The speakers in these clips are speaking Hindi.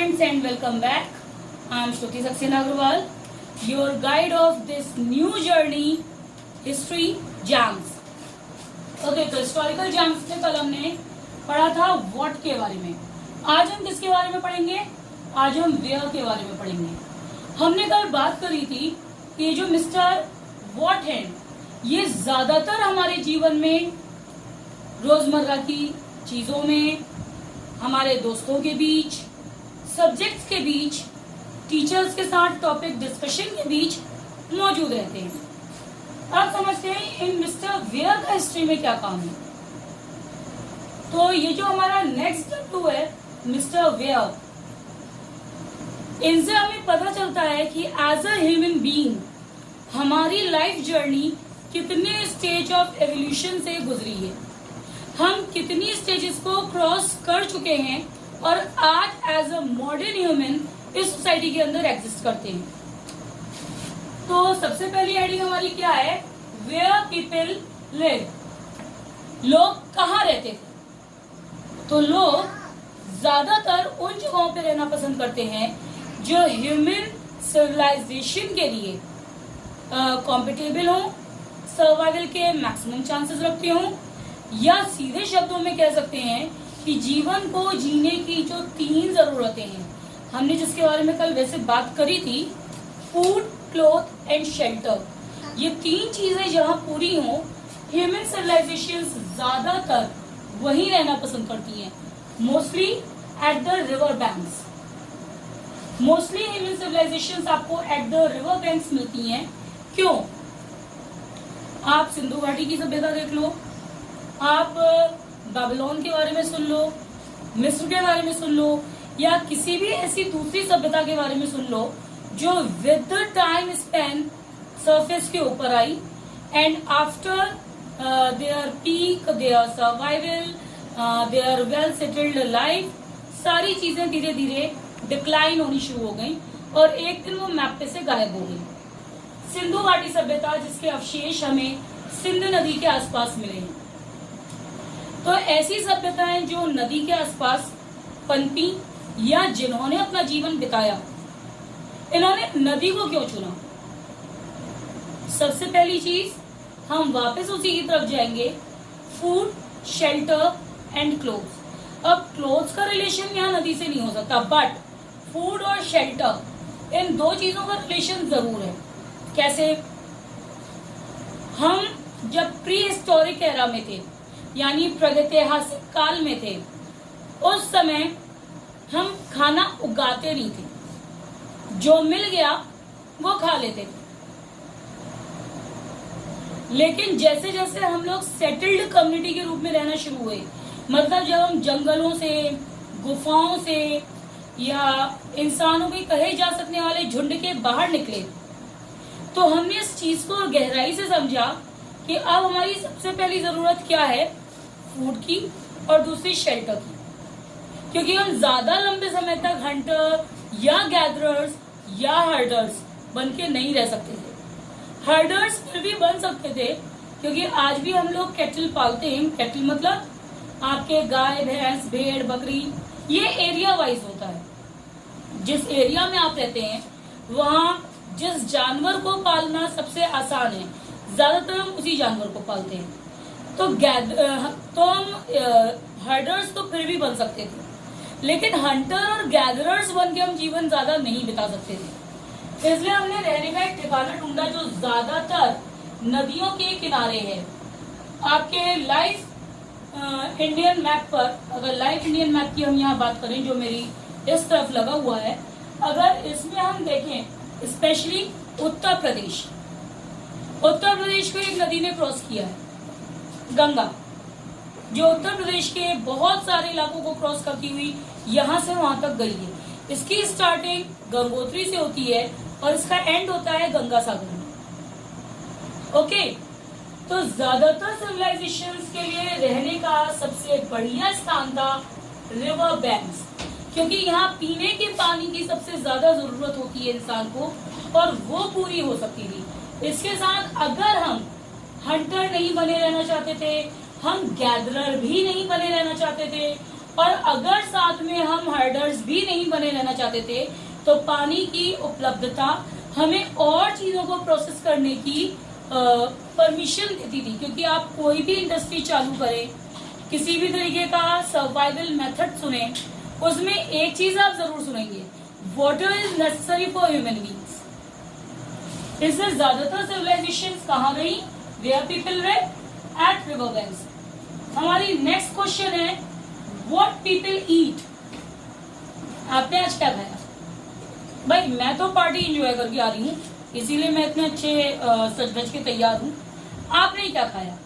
friends and welcome back. I am Shruti Saxena Agarwal, your guide of this new journey, History Jams. Okay तो हिस्टोरिकल जम्स में कल हमने पढ़ा था व्हाट के बारे में। आज हम किसके बारे में पढ़ेंगे? आज हम वेयर के बारे में पढ़ेंगे। हमने कल बात करी थी कि जो मिस्टर व्हाट है ये ज्यादातर हमारे जीवन में, रोजमर्रा की चीजों में, हमारे दोस्तों के बीच, सब्जेक्ट्स के बीच, टीचर्स के साथ टॉपिक डिस्कशन के बीच मौजूद रहते हैं। आप समझते हैं इन मिस्टर वेयर का हिस्ट्री में क्या काम है। तो ये जो हमारा नेक्स्ट टू है मिस्टर वेयर, इनसे हमें पता चलता है कि एज अ ह्यूमन बीइंग हमारी लाइफ जर्नी कितने स्टेज ऑफ एवोल्यूशन से गुजरी है, हम कितनी स्टेजेस को क्रॉस कर चुके हैं और आज एज अ मॉडर्न ह्यूमन इस सोसाइटी के अंदर एग्जिस्ट करते हैं। तो सबसे पहली हेडिंग हमारी क्या है? वेयर पीपल लिव, लोग कहाँ रहते थे। तो लोग ज्यादातर उन जगहों पे रहना पसंद करते हैं जो ह्यूमन सिविलाइजेशन के लिए कॉम्पिटेबल हो, सर्वाइवल के मैक्सिमम चांसेस रखते हो, या सीधे शब्दों में कह सकते हैं कि जीवन को जीने की जो 3 जरूरतें हैं, हमने जिसके बारे में कल वैसे बात करी थी, फूड, क्लोथ एंड शेल्टर, ये 3 चीजें जहां पूरी हो, ह्यूमन सिविलाइजेशन ज्यादातर वहीं रहना पसंद करती हैं, mostly at the river banks. Mostly human civilisation आपको एट द रिवर बैंक्स मिलती हैं। क्यों? आप सिंधु घाटी की सभ्यता देख लो, आप बेबीलोन के बारे में सुन लो, मिस्र के बारे में सुन लो, या किसी भी ऐसी दूसरी सभ्यता के बारे में सुन लो जो with the time span surface के ऊपर आई and after their peak, their survival, their well settled life, सारी चीजें धीरे धीरे डिक्लाइन होनी शुरू हो गई और एक दिन वो मैप पे से गायब हो गई। सिंधु घाटी सभ्यता जिसके अवशेष हमें सिंध नदी के आसपास मिले हैं। तो ऐसी सभ्यताएं जो नदी के आसपास पनपी या जिन्होंने अपना जीवन बिताया, इन्होंने नदी को क्यों चुना? सबसे पहली चीज, हम वापस उसी की तरफ जाएंगे, फूड, शेल्टर एंड क्लोथ्स। अब क्लोथ्स का रिलेशन यहाँ नदी से नहीं हो सकता, बट फूड और शेल्टर, इन 2 चीजों का रिलेशन जरूर है। कैसे? हम जब प्री हिस्टोरिक एरा में थे, यानी प्रागैतिहासिक काल में थे, उस समय हम खाना उगाते नहीं थे, जो मिल गया वो खा लेते थे। लेकिन जैसे जैसे हम लोग सेटल्ड कम्युनिटी के रूप में रहना शुरू हुए, मतलब जब हम जंगलों से, गुफाओं से या इंसानों के कहे जा सकने वाले झुंड के बाहर निकले, तो हमने इस चीज को गहराई से समझा कि अब हमारी सबसे पहली जरूरत क्या है? फूड की और दूसरी शेल्टर की। क्योंकि हम ज्यादा लंबे समय तक हंटर या गैदरर्स या हर्डर्स बन के नहीं रह सकते थे। हर्डर्स फिर भी बन सकते थे क्योंकि आज भी हम लोग कैटल पालते हैं। कैटल मतलब आपके गाय, भैंस, भेड़, बकरी, ये एरिया वाइज होता है। जिस एरिया में आप रहते हैं वहाँ जिस जानवर को पालना सबसे आसान है, ज्यादातर हम उसी जानवर को पालते हैं। तो हम हर्डर्स तो फिर भी बन सकते थे, लेकिन हंटर और गैदरर्स बन के हम जीवन ज्यादा नहीं बिता सकते थे। इसलिए हमने रहने का एक ठिकाना ढूंढा जो ज्यादातर नदियों के किनारे है। आपके लाइव इंडियन मैप पर, अगर लाइव इंडियन मैप की हम यहाँ बात करें जो मेरी इस तरफ लगा हुआ है, अगर इसमें हम देखें स्पेशली उत्तर प्रदेश को एक नदी ने क्रॉस किया है, गंगा, जो उत्तर प्रदेश के बहुत सारे इलाकों को क्रॉस करती हुई यहाँ से वहां तक गई है। इसकी स्टार्टिंग गंगोत्री से होती है और इसका एंड होता है गंगा सागर में। ओके, तो ज्यादातर सिविलाइजेशंस के लिए रहने का सबसे बढ़िया स्थान था रिवर बैंक्स, क्योंकि यहाँ पीने के पानी की सबसे ज्यादा जरूरत होती है इंसान को और वो पूरी हो सकती थी। इसके साथ अगर हम हंटर नहीं बने रहना चाहते थे, हम गैदरर भी नहीं बने रहना चाहते थे, और अगर साथ में हम हर्डर्स भी नहीं बने रहना चाहते थे तो पानी की उपलब्धता हमें और चीजों को प्रोसेस करने की परमिशन देती थी। क्योंकि आप कोई भी इंडस्ट्री चालू करें, किसी भी तरीके का सर्वाइवल मेथड सुने, उसमें एक चीज आप जरूर सुनेंगे, water is necessary for human beings. इससे ज्यादातर सिविलाइजेशन कहाँ गई? Where people live at river banks. हमारी नेक्स्ट क्वेश्चन है, व्हाट पीपल ईट। आपने आज क्या खाया? भाई मैं तो पार्टी एंजॉय करके आ रही हूँ, इसीलिए मैं इतने अच्छे सज धज के तैयार हूँ। आपने क्या खाया?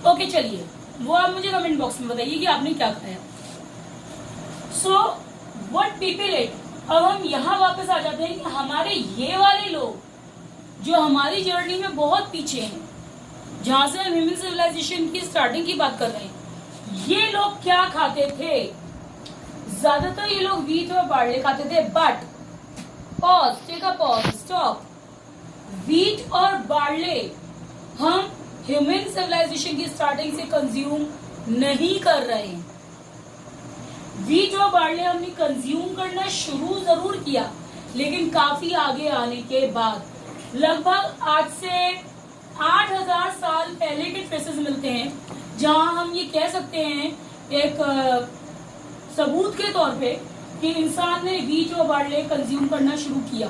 ओके चलिए, वो आप मुझे कमेंट बॉक्स में बताइए कि आपने क्या खाया। सो व्हाट पीपल ईट। अब हम यहाँ वापस आ जाते हैं कि हमारे ये वाले लोग जो हमारी जर्नी में बहुत पीछे हैं, जहां से हम ह्यूमन सिविलाइजेशन की स्टार्टिंग की बात कर रहे हैं, ये लोग क्या खाते थे? ज्यादातर ये लोग व्हीट और बार्ले खाते थे। But pause, take a pause, stop. Wheat और बार्ले हम ह्यूमन सिविलाइजेशन की स्टार्टिंग से कंज्यूम नहीं कर रहे हैं। व्हीट और बार्ले हमने कंज्यूम करना शुरू जरूर किया, लेकिन काफी आगे आने के बाद। लगभग आज से 8000 साल पहले के ट्रेसेस मिलते हैं, जहां हम ये कह सकते हैं एक सबूत के तौर पे कि इंसान ने व्हीट और बार्ले कंज्यूम करना शुरू किया।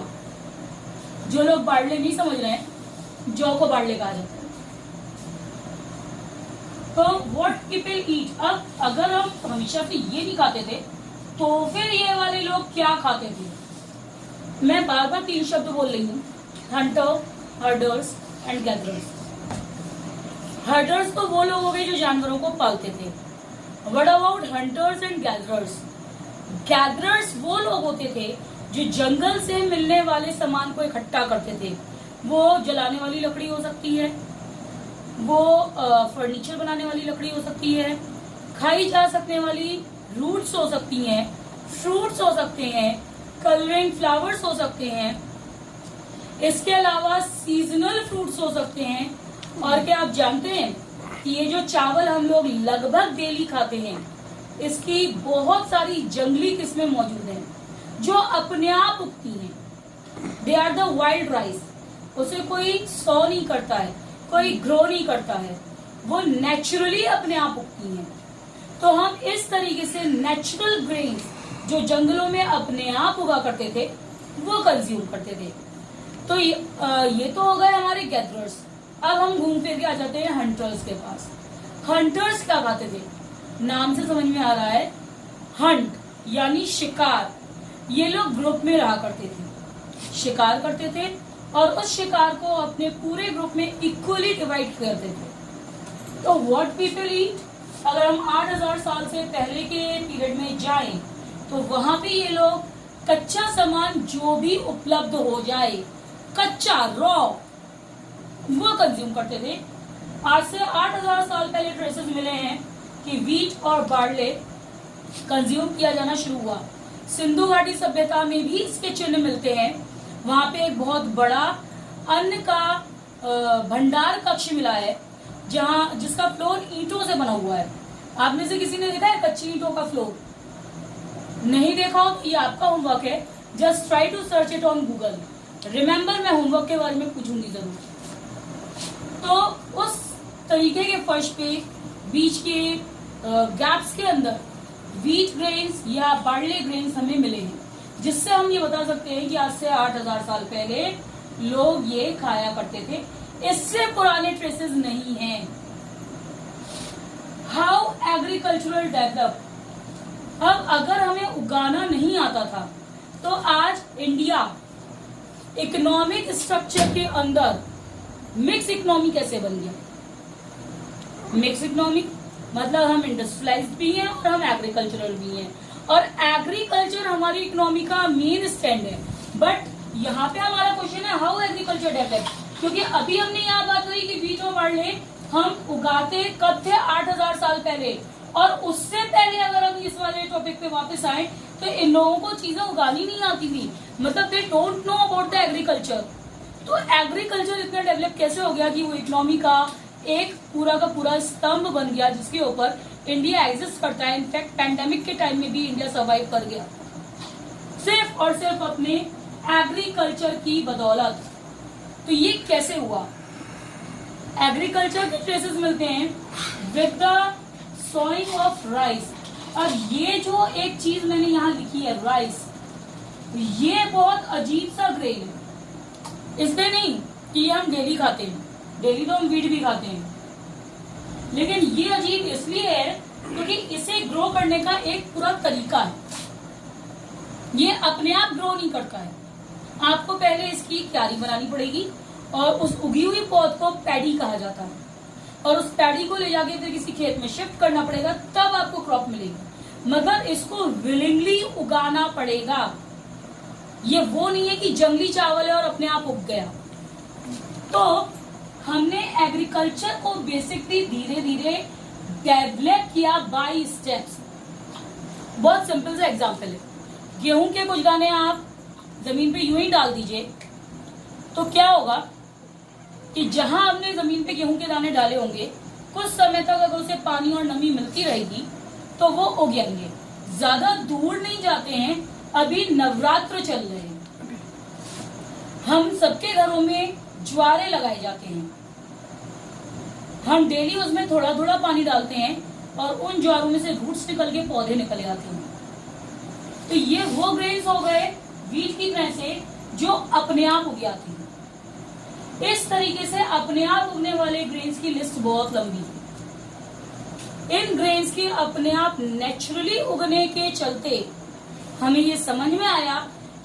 जो लोग बार्ले नहीं समझ रहे हैं, जौ को बार्ले कहा जाता है। तो व्हाट पीपल ईट। अब अगर हम हमेशा से ये नहीं खाते थे तो फिर ये वाले लोग क्या खाते थे? मैं बार बार 3 शब्द बोल रही हूँ, Hunter, herders and gatherers. Herders तो वो लोग हो गए जो जानवरों को पालते थे। What about hunters and gatherers? Gatherers वो लोग होते थे जो जंगल से मिलने वाले सामान को इकट्ठा करते थे। वो जलाने वाली लकड़ी हो सकती है, वो फर्नीचर बनाने वाली लकड़ी हो सकती है, खाई जा सकने वाली रूट्स हो सकती हैं, फ्रूट्स हो सकते हैं, कलरिंग फ्लावर्स हो सकते हैं, इसके अलावा सीजनल फ्रूट्स हो सकते हैं। और क्या आप जानते हैं कि ये जो चावल हम लोग लगभग डेली खाते हैं, इसकी बहुत सारी जंगली किस्में मौजूद हैं जो अपने आप उगती हैं। They are the wild rice. उसे कोई सो नहीं करता है, कोई ग्रो नहीं करता है, वो नेचुरली अपने आप उगती हैं। तो हम इस तरीके से नेचुरल ग्रेन्स जो जंगलों में अपने आप उगा करते थे वो कंज्यूम करते थे। तो ये तो हो गए हमारे गैदरर्स। अब हम घूम फिर के आ जाते हैं हंटर्स के पास। हंटर्स क्या खाते थे? नाम से समझ में आ रहा है, हंट यानी शिकार। ये लोग ग्रुप में रहा करते थे, शिकार करते थे और उस शिकार को अपने पूरे ग्रुप में इक्वली डिवाइड करते थे। तो व्हाट पीपल ईट, अगर हम 8000 साल से पहले के पीरियड में जाएं तो वहां पे ये लोग कच्चा सामान जो भी उपलब्ध हो जाए, कच्चा रॉ, वो कंज्यूम करते थे। आज से 8000 साल पहले ट्रेसेस मिले हैं कि व्हीट और बार्ले कंज्यूम किया जाना शुरू हुआ। सिंधु घाटी सभ्यता में भी इसके चिन्ह मिलते हैं। वहां पे एक बहुत बड़ा अन्न का भंडार कक्ष मिला है, जिसका फ्लोर ईंटों से बना हुआ है। आप में से किसी ने देखा है कच्ची ईंटों का फ्लोर? नहीं देखा हो तो ये आपका होमवर्क है। Just try to search it on Google. Remember, मैं होमवर्क के बारे में पूछूंगी जरूर। तो उस तरीके के फर्श पे बीच के गैप्स के अंदर व्हीट ग्रेन्स या बार्ले ग्रेन्स हमें मिले हैं, जिससे हम ये बता सकते हैं कि आज से 8000 साल पहले लोग ये खाया करते थे। इससे पुराने ट्रेसेस नहीं हैं। How agricultural develop. अब अगर हमें उगाना नहीं आता था तो आज इंडिया इकोनॉमिक स्ट्रक्चर के अंदर मिक्स इकोनॉमी कैसे बन गया? मिक्स इकोनॉमिक मतलब हम इंडस्ट्रियलाइज्ड भी हैं और हम एग्रीकल्चरल भी हैं, और एग्रीकल्चर हमारी इकोनॉमी का मेन स्टैंड है। बट यहाँ पे हमारा क्वेश्चन है हाउ एग्रीकल्चर डेवलप, क्योंकि अभी हमने यहाँ बात करी कि व्हीट और बार्ले हम उगाते कब थे? 8000 साल पहले। और उससे पहले अगर हम इस वाले टॉपिक पे वापस आए तो इन लोगों को चीजें उगानी नहीं आती थी, मतलब they don't know about the agriculture. तो एग्रीकल्चर इतना डेवलप कैसे हो गया कि वो इकोनॉमी का एक पूरा का पूरा स्तंभ बन गया, जिसके ऊपर इंडिया एग्जिस्ट करता है। इनफैक्ट पैंडेमिक के टाइम में भी इंडिया सर्वाइव कर गया सिर्फ और सिर्फ अपने एग्रीकल्चर की बदौलत। तो ये कैसे हुआ? एग्रीकल्चर के ट्रेसेस मिलते हैं with the sowing of rice. और ये जो एक चीज मैंने यहाँ लिखी है राइस, ये बहुत अजीब सा ग्रेन है। इसलिए नहीं कि ये हम डेली खाते हैं, डेली तो हम वीट भी खाते हैं, लेकिन ये अजीब इसलिए है क्योंकि इसे ग्रो करने का एक पूरा तरीका है। ये अपने आप ग्रो नहीं करता है, आपको पहले इसकी क्यारी बनानी पड़ेगी और उस उगी हुई पौध को पैडी कहा जाता है, और उस पैडी को ले जाके फिर किसी खेत में शिफ्ट करना पड़ेगा, तब आपको क्रॉप मिलेगी। मगर इसको विलिंगली उगाना पड़ेगा। ये वो नहीं है कि जंगली चावल है और अपने आप उग गया। तो हमने एग्रीकल्चर को बेसिकली धीरे धीरे डेवलप किया बाय स्टेप्स। बहुत सिंपल सा एग्जांपल है, गेहूं के कुछ दाने आप जमीन पे यूं ही डाल दीजिए तो क्या होगा कि जहां हमने जमीन पे गेहूं के दाने डाले होंगे, कुछ समय तक अगर उसे पानी और नमी मिलती रहेगी तो वो उग जाएंगे। ज्यादा दूर नहीं जाते हैं, अभी नवरात्र चल रहे हैं, हम सबके घरों में ज्वारे लगाए जाते हैं, हम डेली उसमें थोड़ा थोड़ा पानी डालते हैं और उन ज्वारों में से रूट्स निकल के पौधे निकल आते हैं। तो ये वो ग्रेन्स हो गए वीट की तरह से जो अपने आप उग जाती है। इस तरीके से अपने आप उगने वाले ग्रेन्स की लिस्ट बहुत लंबी है। इन ग्रेन्स के अपने आप नेचुरली उगने के चलते हमें ये समझ में आया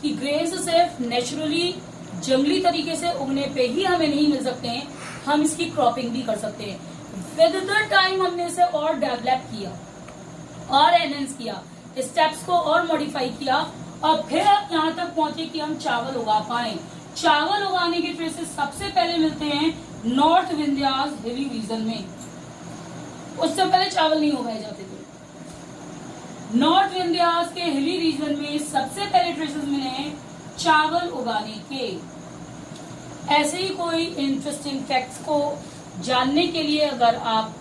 कि ग्रेन्स सिर्फ नेचुरली जंगली तरीके से उगने पे ही हमें नहीं मिल सकते हैं, हम इसकी क्रॉपिंग भी कर सकते हैं। विद द टाइम हमने इसे और डेवलप किया और एनहेंस किया, स्टेप्स को और मॉडिफाई किया, और फिर यहाँ तक पहुंचे कि हम चावल उगा पाए। चावल उगाने के ट्रेसेस सबसे पहले मिलते हैं नॉर्थ विंध्यास हिली रीजन में। उससे पहले चावल नहीं उगाए जाते थे। नॉर्थ विंध्यास के हिली रीजन में सबसे पहले ट्रेसेस मिले हैं चावल उगाने के। ऐसे ही कोई इंटरेस्टिंग फैक्ट्स को जानने के लिए अगर आप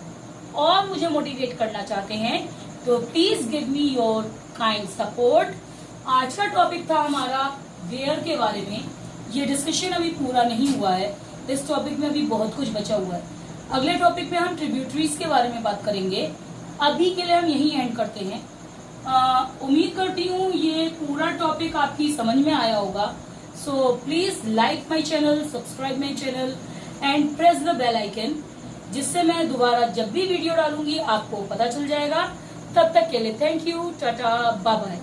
और मुझे मोटिवेट करना चाहते हैं तो please give me your kind support. आज का टॉपिक था हमारा वेयर के बारे में। ये डिस्कशन अभी पूरा नहीं हुआ है, इस टॉपिक में अभी बहुत कुछ बचा हुआ है। अगले टॉपिक में हम ट्रिब्यूटरीज के बारे में बात करेंगे। अभी के लिए हम यही एंड करते हैं। उम्मीद करती हूँ ये पूरा टॉपिक आपकी समझ में आया होगा। So please like my channel, subscribe my channel and press the bell icon, जिससे मैं दोबारा जब भी वीडियो डालूंगी आपको पता चल जाएगा। तब तक के लिए thank you, tata, bye bye.